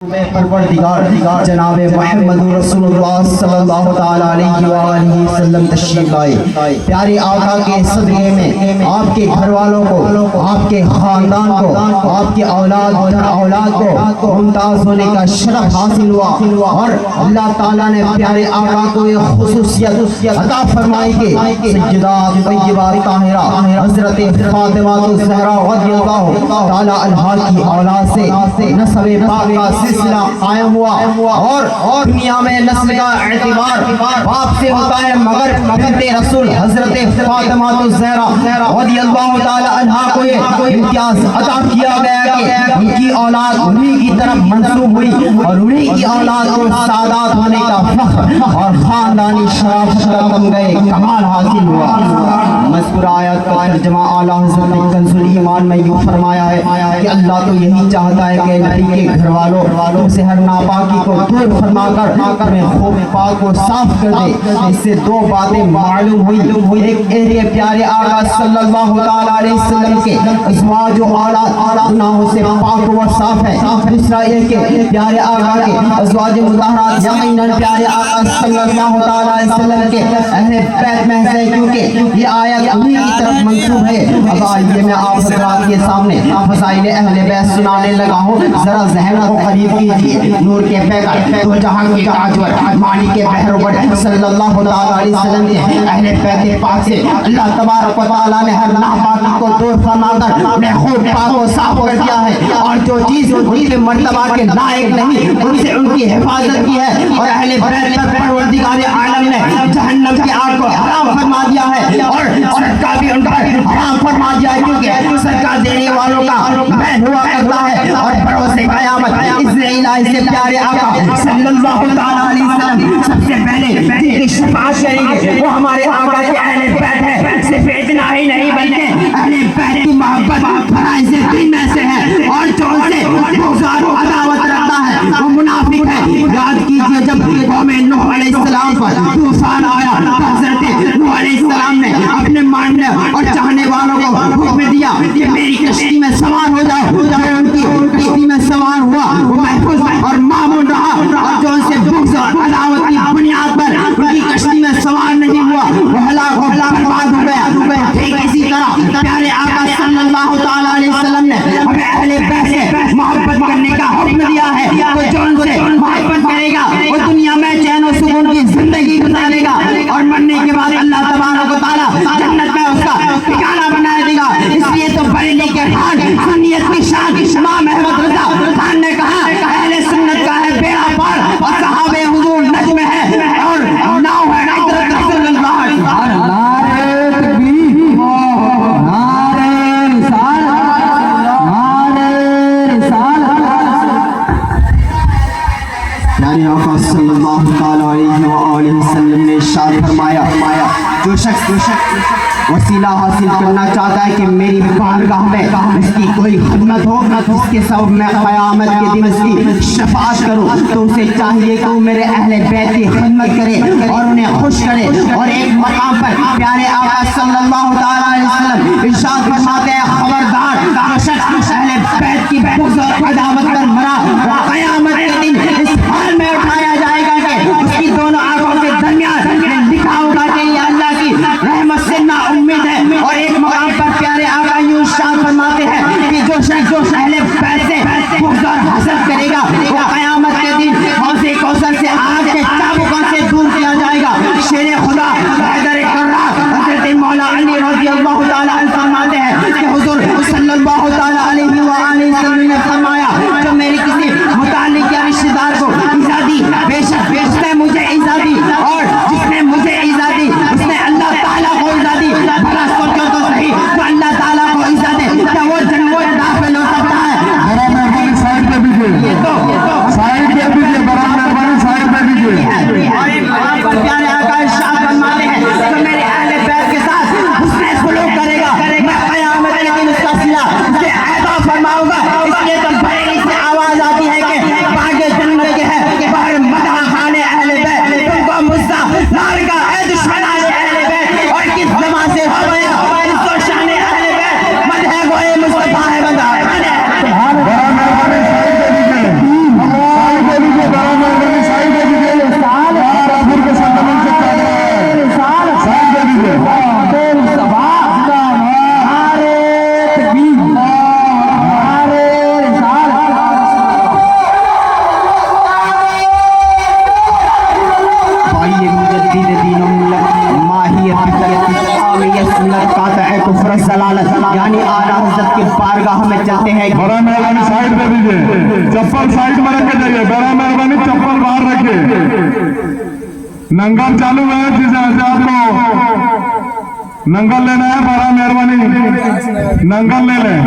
परवरदिगार जनाब मोहम्मद रसूलुल्लाह सल्लल्लाहु तआला अलैहि वसल्लम तशरीफ लाए। प्यारे आका के सदक़े में आपके घर वालों को, आपके खानदान को, आपके औलाद को मुमताज होने का शरफ हासिल हुआ और अल्लाह ताला ने प्यारे आका को ये खुसूसियत अता फरमाई कि सय्यदा तय्यबा ताहिरा हज़रत फातिमा ज़हरा रज़ियल्लाहु ताला अन्हा की औलाद से नस्ब पाक का सिलसिला कायम हुआ और दुनिया में नस्ल का एतबार बाप से होता है, मगर बिन्ते रसूल हजरत फातिमा ज़हरा रज़ियल्लाहु ताला अन्हा को ये इम्तियाज अता किया गया कि उनकी औलाद उन्हीं की तरफ मंसूब हुई और उन्हीं की औलाद को सादात होने का फख्र और खानदानी शराफत का तमग़े कमाल हासिल हुआ। मज़कूर आयत का तर्जुमा आला हज़रत ने कंज़ुल ईमान में यूँ फरमाया है कि अल्लाह तो यही चाहता है कि नबी के घर वालों से हर नापाकी को दूर फरमाकर हमें खूब पाक को साफ कर दे। इससे दो बातें मालूम हुई, एक ये प्यारे आका सल्लल्लाहु तआला अलैहि वसल्लम के अज़वाज व औलाद गुनाहों से पाक व साफ है। दूसरा ये कि प्यारे आका के अज़वाज मुतहहरात यकीनन प्यारे आका सल्लल्लाहु तआला अलैहि वसल्लम के अहले बैत में है, क्योंकि ये आयत उन्हीं की तरफ मंसूब है। अब आइए मैं आप हज़रात के सामने फज़ाइल अहले बैत सुनाने लगा हूँ, जरा ज़हन को करीब कीजिए। नूर के पैगर दो जहां के ताजवर मालिक के बहरोबड़ सल्लल्लाहु तआला अलैहि वसल्लम के अहले बैत पाक से अल्लाह तबारक व तआला ने हर नापाकी को दूर फरमाकर अपने खूब पाक को साफ कर दिया है और जो चीज उनके मर्तबा के लायक नहीं उनसे उनकी हिफाजत की है और अहले बैत पर परवरदिगार आलम ने जहन्नम की आग को हराम फरमा दिया है और सदका भी उन पर हराम फरमा दिया है, क्योंकि सदका देने वालों का बैन हुआ करता है और भरोसे क़यामत इज़राइल से प्यारे आका सल्लल्लाहु तआला अलैहि वसल्लम सबसे पहले जिनकी शफ़ाअत करेंगे वो हमारे आका के अहले बैत है। सिर्फ इतना ही नहीं बल्कि अहले बैत की मोहब्बत फराइज़ दीन में से है और जो उनसे बुग़्ज़ और अदावत रखता है वो मुनाफिक है। याद कीजिए जब कौम नूह अलैहिस्सलाम पर तूफान आया तो हज़रत नूह अलैहिस्सलाम ने अपने मानने और चाहने वालों को हुक्म दिया कि मेरी कश्ती में सवार हो जाओ। उनकी कश्ती में सवार हुआ वो महफूज और मामून रहा और जो उनसे बुग़्ज़ और अदावत की बुनियाद पर उनकी कश्ती में सवार नहीं हुआ वो हलाक हो बर्बाद हो गया। ठीक इसी तरह प्यारे आका सल्लल्लाहु तआला अलैहि वसल्लम ने हमें अहले बैत से मोहब्बत करने का हुक्म दिया है। तो जो उनसे मोहब्बत करेगा वो दुनिया में चैन और सुकून की जिंदगी गुजारेगा और मरने के बाद अल्लाह तबारक व तआला जन्नत में उसका ठिकाना बना देगा। इसलिए तो बरेली के खान सुन्नियत की शान इमाम अहमद रज़ा खान ने कहा अहले सुन्नत का है बेड़ा पार और सहाबे हुजूर नज्म है और नाव है इतरत रसूलुल्लाह। नारे तकबीर, नारे रिसालत, नारे रिसालत। यानी आका सल्लल्लाहु तआला अलैहि वसल्लम ने इरशाद फरमाया जो शख्स वसीला हासिल करना चाहता है कि मेरी बारगाह में इसकी कोई खिदमत हो, इसके सबब मैं क़यामत के दिन इसकी शफ़ाअत करूं, तो उसे चाहिए कि वो मेरे अहले बैत की खिदमत करे और उन्हें खुश करे। और एक मकाम पर प्यारे आका सल्लल्लाहु तआला अलैहि वसल्लम इरशाद फरमाते हैं खबरदार जो शख्स अहले बैत की बुग़्ज़ और अदावत पर मरा वो क़यामत के दिन इस हाल में उठाया जाएगा कि उसकी दोनों आंखों के दरमियान लिखा होगा कि ये अल्लाह की रहमत से ना उम्मीद है। और एक मकाम पर प्यारे आका यूं इरशाद फरमाते हैं कि जो शख्स अहले बैत से बुग़्ज़ और हसद करेगा वो क़यामत के दिन हौज़े कौसर से आग के चाबुकों से दूर किया जाएगा। शेर खुदा हैदर कर्रार हज़रत मौला अली रज़ियल्लाहु तआला अन्हु फरमाते हैं कि हुज़ूर सल्लल्लाहु तआला अलैहि वसल्लम ने फरमाया जो मेरे किसी मुताल्लिक़ या रिश्तेदार को इज़्ज़त दी बेशक उसने मुझे इज़्ज़त दी और जिसने मुझे इज़्ज़त दी उसने अल्लाह ताला को इज़्ज़त दी। भला सोचो तो सही तो अल्लाह ताला को इज़्ज़त दे क्या वो जन्नत में दाखिल हो सकता है? साइड पे भी साइड पे भी बराबर साइड पे भी। और एक मकाम पर प्यारे आका इरशाद फरमाते हैं जो मेरे अहले बैत के साथ हुस्न सलूक करेगा मैं क़यामत के दिन उसका सिला उसे अता फरमाऊंगा। इसलिए तो बरेली से आवाज आती है कि बागे जन्नत के है कि बाहर मदह खाने अहले बैत तुमको मुझसा नार का है दुश्मनान अहले बैत और किस ज़बान से हो गया इसको शान अहले बैत मदह गोए मुस्तफा है बंदा। یعنی اعلیٰ حضرت کے بارگاہ میں چلتے ہیں. بڑا مہربانی سائیڈ پہ دیجئے, چپل سائیڈ میں رکھ کے جائیے, بڑا مہربانی چپل باہر رکھے. ننگل چالو ہے, جسے آپ کو ننگل لینا ہے, بڑا مہربانی ننگل لے لیں.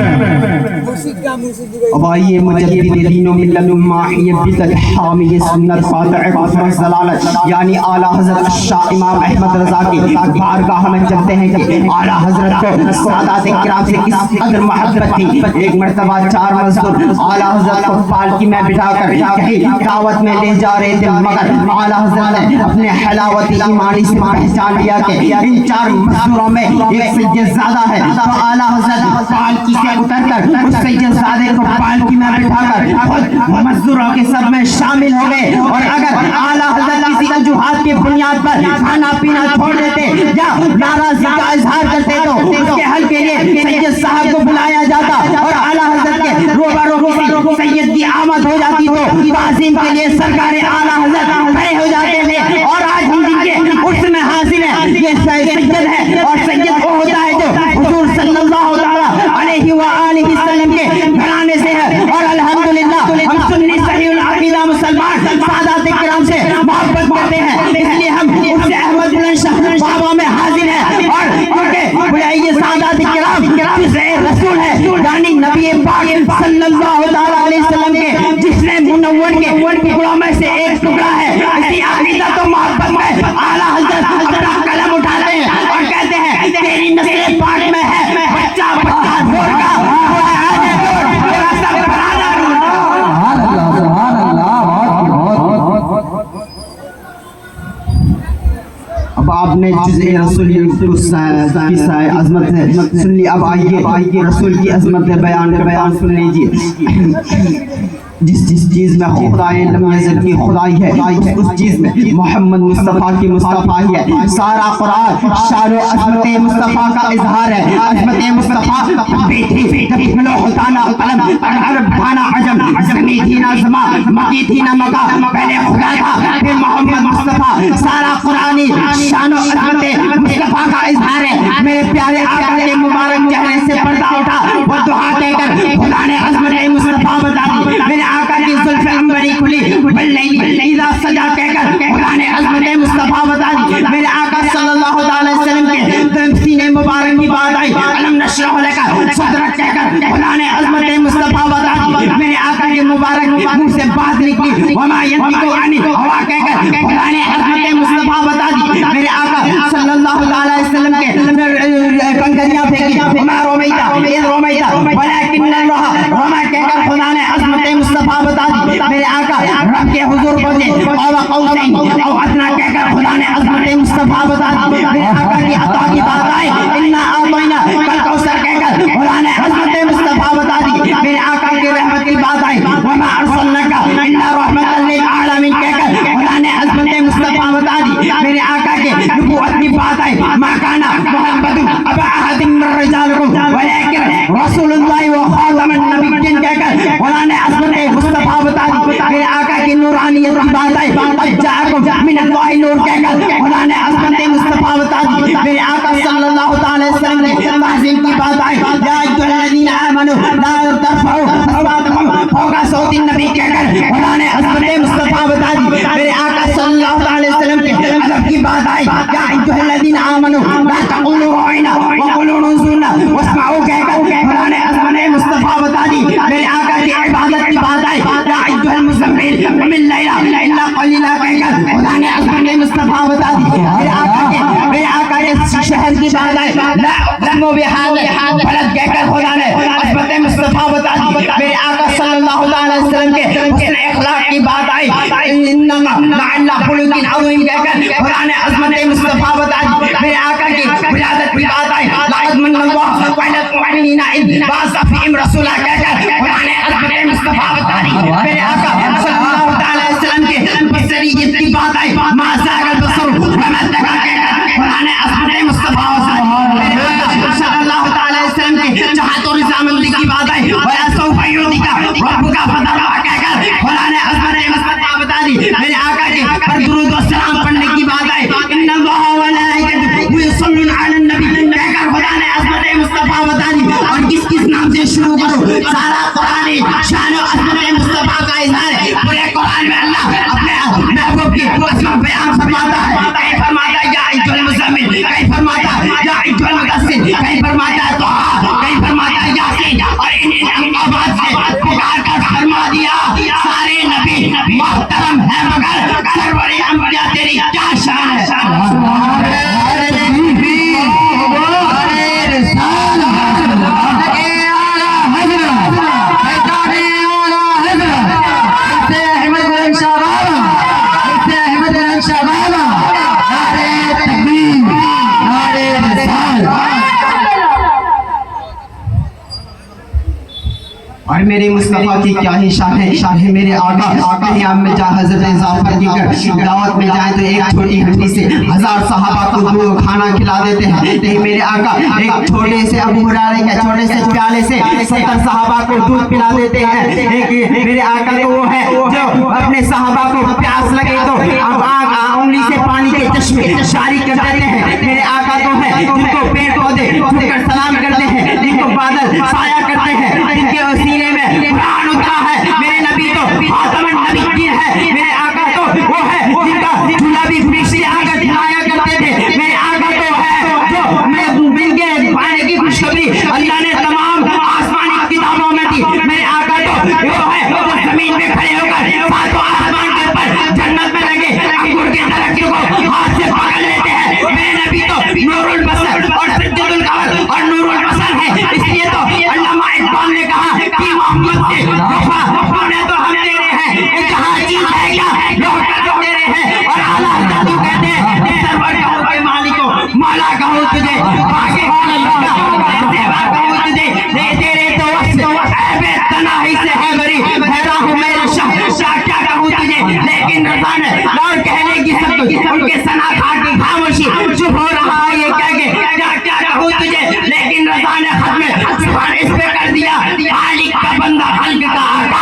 اب آئیے مجدد دین و ملت ماحی بدعت حامی سنت قاطع کفر ضلالت یعنی اعلیٰ حضرت شاہ امام احمد رضا کی بارگاہ میں چلتے ہیں کہ اعلیٰ حضرت کو سادات کرام سے کس قدر محبت تھی. ایک مرتبہ 4 مزدور اعلیٰ حضرت کو پالکی میں بٹھا کر کہیں دعوت میں لے جا رہے تھے, مگر اعلیٰ حضرت نے اپنے حلاوت ایمانی سے پہچان لیا کہ ان 4 مزدوروں میں ایک سید زادہ ہے. تو اعلیٰ حضرت پالکی سے اتر کر اس سید زادے کو پالکی میں بٹھا کر خود مزدوروں کے سب میں شامل ہو گئے. اور اگر اعلیٰ حضرت کسی وجوہات کی بنیاد پر کھانا پینا چھوڑ دیتے یا ناراضگی کا اظہار کرتے تو اس کے حل کے لیے سید صاحب کو بلایا جاتا اور اعلیٰ حضرت کے روبرو کسی سید کی آمد ہو جاتی تو تعظیم کے لیے سرکار اعلیٰ حضرت کھڑے ہو جاتے تھے. اور آج ہم جن کے عرس میں حاضر ہیں یہ سید ہے, اور سید وہ ہوتا ہے جو حضور صلی اللہ علیہ وآلہ وسلم کے گھرانے سے ہے. اور الحمدللہ ہم سنی صحیح العقیدہ مسلمان سادات کرام سے محبت کرتے ہیں, اس لیے ہم عرس احمد بلند شاہ بابا میں حاضر ہیں. اور کیونکہ یہ سادات کرام رسول ہے یعنی نبی پاک صلی اللہ علیہ وسلم کے جسم منور کے ٹکڑوں میں سے ایک ٹکڑا ہے. اسی عقیدہ تو محبت میں اعلیٰ حضرت اپنا قلم اٹھاتے ہیں اور کہتے ہیں تیری نسل پاک میں ہے بچہ بچہ زور کا اب آپ نے جزء رسول کی عظمت سن لی. اب آئیے رسول کی عظمت بیان سن لیجیے. جس چیز میں خدائے لم یزل کی خدائی ہے اس چیز میں محمد مصطفیٰ کی مصطفی ہے. سارا قرآن شان و عظمت مصطفیٰ کا اظہار ہے. عظمت مصطفیٰ بیٹھی جب ہوتانا قلم عرب تھانا عجم زمیں تھی نہ زمان مکی تھی نہ مکہ پہلے خدا تھا پھر محمد مصطفیٰ. سارا قرآنی شان و عظمت مصطفیٰ کا اظہار ہے. میرے پیارے آقا کے مبارک چہرے سے پردہ اٹھا وہ دعا کہہ کر خدا نے عظمت مصطفیٰ بتا دی. میرے آقا کی زلف انبری کھلی باللیل اذا سجا کہہ کر خدا نے عظمت مصطفیٰ بتا دی. میرے آقا صلی اللہ علیہ وسلم کے سینے مبارک کی بات آئی علم نشرح لک صدرک کہہ کر خدا نے عظمت مصطفیٰ بتا دی. میرے آقا کے مبارک منہ سے بات نکلی وما ينطق عن الهوى کہہ کر خدا نے عظمت مصطفیٰ بتا دی. میرے آقا صلی اللہ علیہ وسلم کے کنکریاں پھینکی وما رمیت اذ رمیت ولکن اللہ رمى کہہ کر خدا نے عظمت مصطفیٰ بتا دی. میرے آقا رب کے حضور پہنچے اور قوسین او ادنا کہہ کر خدا نے عظمت مصطفیٰ بتا دی. میرے آقا کی عطا کی بات آئی انا اعطینا الکوثر کہہ کر خدا نے عظمت مصطفیٰ بتا دی. میرے آقا کی رحمت کی بات آئی وما ارسلناک الا رحمۃ للعالمین کہہ کر خدا نے عظمت مصطفیٰ بتا دی. میرے آقا کے نبوت کی بات آئی ما کان محمد ابا احد من رجالکم ولکن رسول اللہ وخاتم النبیین کہہ کر خدا نے عظمت مصطفیٰ بتا دی. میرے آقا کی نورانیت کی بات آئی قد جاءکم من اللہ نور کہہ کر خدا نے عظمت مصطفیٰ بتا دی. میرے آقا صلی اللہ علیہ وسلم نے تعظیم کی بات آئی یا ایھا الذین آمنوا لا ترفعوا اصواتکم فوق صوت النبی کہہ کر خدا نے عظمت مصطفیٰ بتا دی. میرے آقا صلی اللہ علیہ وسلم کے ادب کی بات آئی یا ایھا الذین آمنوا لا تقولوا راعنا وقولوا انظرنا واسمعوا کہہ کر خدا نے عظمت مصطفیٰ بتا دی. میرے آقا کی عبادت کی بات آئی یا ایھا المزمل قم اللیل الا قلیلا کہہ کر خدا نے عظمت مصطفیٰ بتا دی. میرے آقا کے شہر کی بات آئی لا اقسم بہذا البلد کہہ کر خدا نے عظمت مصطفیٰ بتا دی. میرے آقا صلی اللہ علیہ وسلم کے حسن اخلاق کی بات آئی انما مع اللہ خلق عظیم کہہ کر خدا نے عظمت مصطفیٰ بتا دی. میرے آقا کی ولادت کی بات آئی لقد من اللہ علی المؤمنین اذ بعث فیہم رسولا کہہ کر خدا نے عظمت مصطفیٰ بتا دی. میرے آقا صلی اللہ علیہ وسلم کے بصریت کی بات آئی ما زاغ البصر وما طغى کہہ کر خدا نے عظمت مصطفیٰ بتا دی. میرے آقا صلی اللہ علیہ وسلم کے چاہت اور رضامندی کی بات آئی وَيَسَوْفَ يُعْطِيكَ رَبُّكَ فَتَرْضَىٰ کہہ کر خدا نے عظمت مصطفیٰ بتا دی. میرے آقا کے پر درود و سلام پڑھنے کی بات آئی ان اللہ وملائکتہ یصلون علی النبی کہہ کر خدا نے عظمت مصطفیٰ بتا دی. कलाम फरमाता है, कहीं फरमाता है या अय्युहल मुज़म्मिल, कहीं फरमाता है या अय्युहल मुदस्सिर, कहीं फरमाता है तोहा, कहीं फरमाता है यासीन। और इन आवाज से पुकार कर फरमा दिया सारे नबी मोहतरम है मगर सरवरे अंबिया तेरी क्या शान है। और मेरे मुस्तफा की क्या ही शान है, शान है मेरे आका। कहीं आप में जहाँ हजरत जाफर की दावत में जाए तो एक छोटी हंडी से 1000 सहाबा को दूध खाना खिला देते हैं। नहीं मेरे आका एक छोटे से अबू हुरैरा के छोटे से प्याले से 70 सहाबा को दूध पिला देते हैं। एक मेरे आका तो वो है जो अपने सहाबा को प्यास लगे तो अब उंगली से पानी के चश्मे जारी कर देते हैं। मेरे आका तो है जिनको पेड़ पौधे झुककर सलाम करते हैं, जिनको बादल साया करते हैं, जिनके वसीले में कुरान उतरा है। मेरे नबी तो खातमुन नबिय्यीन है। मेरे आका तो वो है जिनका झूला भी फरिश्ते आकर दिलाया करते थे। मेरे आका तो है जो जिनके पाने की खुशखबरी अल्लाह ने तमाम आसमानी किताबों में दी। मेरे आका तो वो है जो जमीन में खड़े होकर सातों आसमान के ऊपर जन्नत में लगे अंगूर के दरख्त को हाथ से पकड़ लेते हैं। मेरे नबी तो नूरुल बसर और सिद्दीकुल कमर और नूरुल बसर है। इसलिए तो अल्लामा इकबाल ने कहा कि मोहम्मद से वफा होने तो हम तेरे हैं, जहाँ चीज है क्या लौट कर तो तेरे हैं। और आला जादू कहते हैं सरवर कहूँ के मालिको मौला कहूँ तुझे आगे सेवा कहूँ तुझे दे तेरे तो ऐबे तनाही से है बरी हैरा हूँ मेरे शाह क्या कहूँ तुझे। लेकिन रज़ा ने और कहने की सब उनके सना खा की खामोशी चुप हो रहा है ये कह के क्या कहूँ तुझे। लेकिन रज़ा ने खत में सुभान इस पे कर दिया खालिक का बंदा खल्क का आका।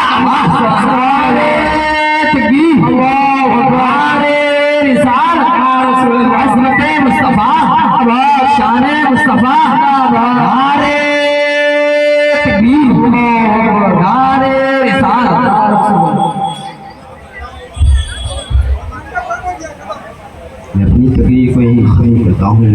मैं अपनी तकरीर को यही ख़त्म करता हूँ।